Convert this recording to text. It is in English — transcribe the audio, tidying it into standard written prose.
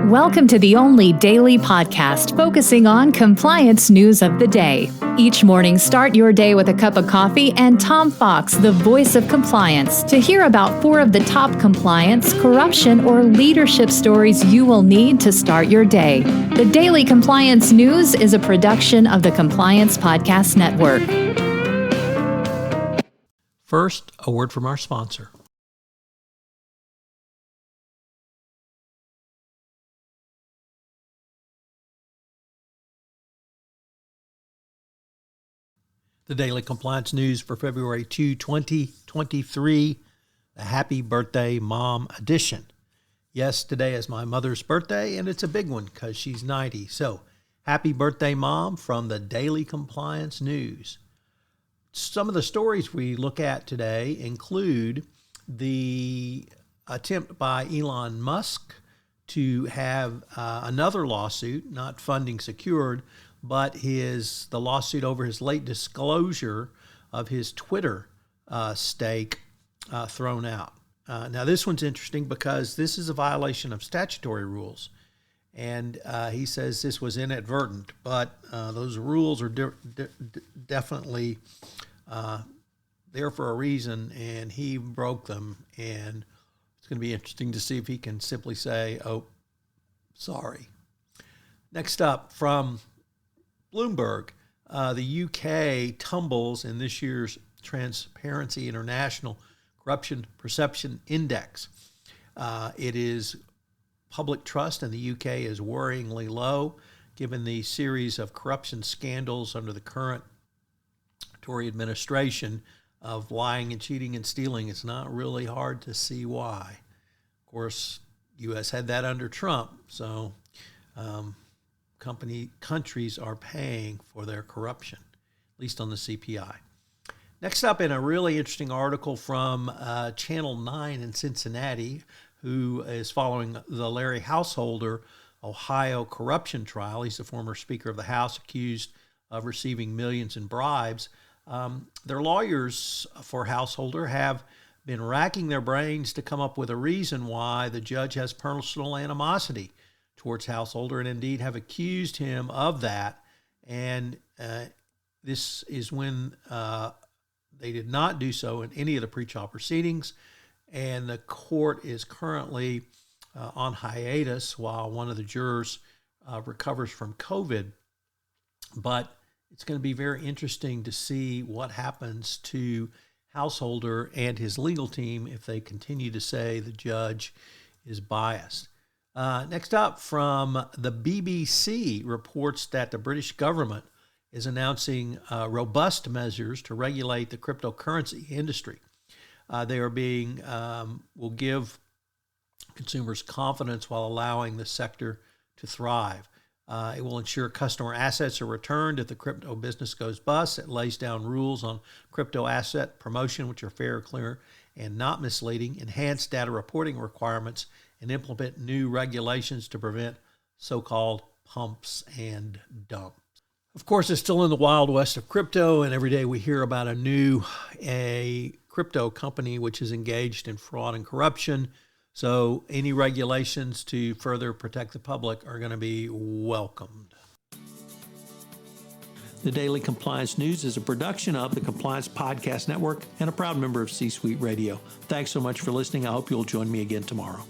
Welcome to the only daily podcast focusing on compliance news of the day. Each morning, start your day with a cup of coffee and Tom Fox, the voice of compliance, to hear about 4 of the top compliance, corruption, or leadership stories you will need to start your day. The Daily Compliance News is a production of the Compliance Podcast Network. First, a word from our sponsor. The Daily Compliance News for February 2, 2023, the Happy Birthday Mom edition. Yes, today is my mother's birthday, and it's a big one because she's 90. So, happy birthday, Mom, from the Daily Compliance News. Some of the stories we look at today include the attempt by Elon Musk to have another lawsuit, not funding secured, but the lawsuit over his late disclosure of his Twitter stake thrown out. Now, this one's interesting because this is a violation of statutory rules. And he says this was inadvertent, but those rules are definitely there for a reason, and he broke them. And it's going to be interesting to see if he can simply say, oh, sorry. Next up, from Bloomberg, the UK tumbles in this year's Transparency International Corruption Perception Index. It is public trust in the UK is worryingly low, given the series of corruption scandals under the current Tory administration of lying and cheating and stealing. It's not really hard to see why. Of course, U.S. had that under Trump, so countries are paying for their corruption, at least on the CPI. Next up, in a really interesting article from Channel 9 in Cincinnati, who is following the Larry Householder Ohio corruption trial. He's the former Speaker of the House accused of receiving millions in bribes. Their lawyers for Householder have been racking their brains to come up with a reason why the judge has personal animosity towards Householder, and indeed have accused him of that. And this is when they did not do so in any of the pretrial proceedings, and the court is currently on hiatus while one of the jurors recovers from COVID. But it's going to be very interesting to see what happens to Householder and his legal team if they continue to say the judge is biased. Next up, from the BBC, reports that the British government is announcing robust measures to regulate the cryptocurrency industry. They are will give consumers confidence while allowing the sector to thrive. It will ensure customer assets are returned if the crypto business goes bust. It lays down rules on crypto asset promotion, which are fair, clear, and not misleading, enhanced data reporting requirements, and implement new regulations to prevent so-called pumps and dumps. Of course, it's still in the wild west of crypto, and every day we hear about a crypto company which is engaged in fraud and corruption. So any regulations to further protect the public are going to be welcomed. The Daily Compliance News is a production of the Compliance Podcast Network and a proud member of C-Suite Radio. Thanks so much for listening. I hope you'll join me again tomorrow.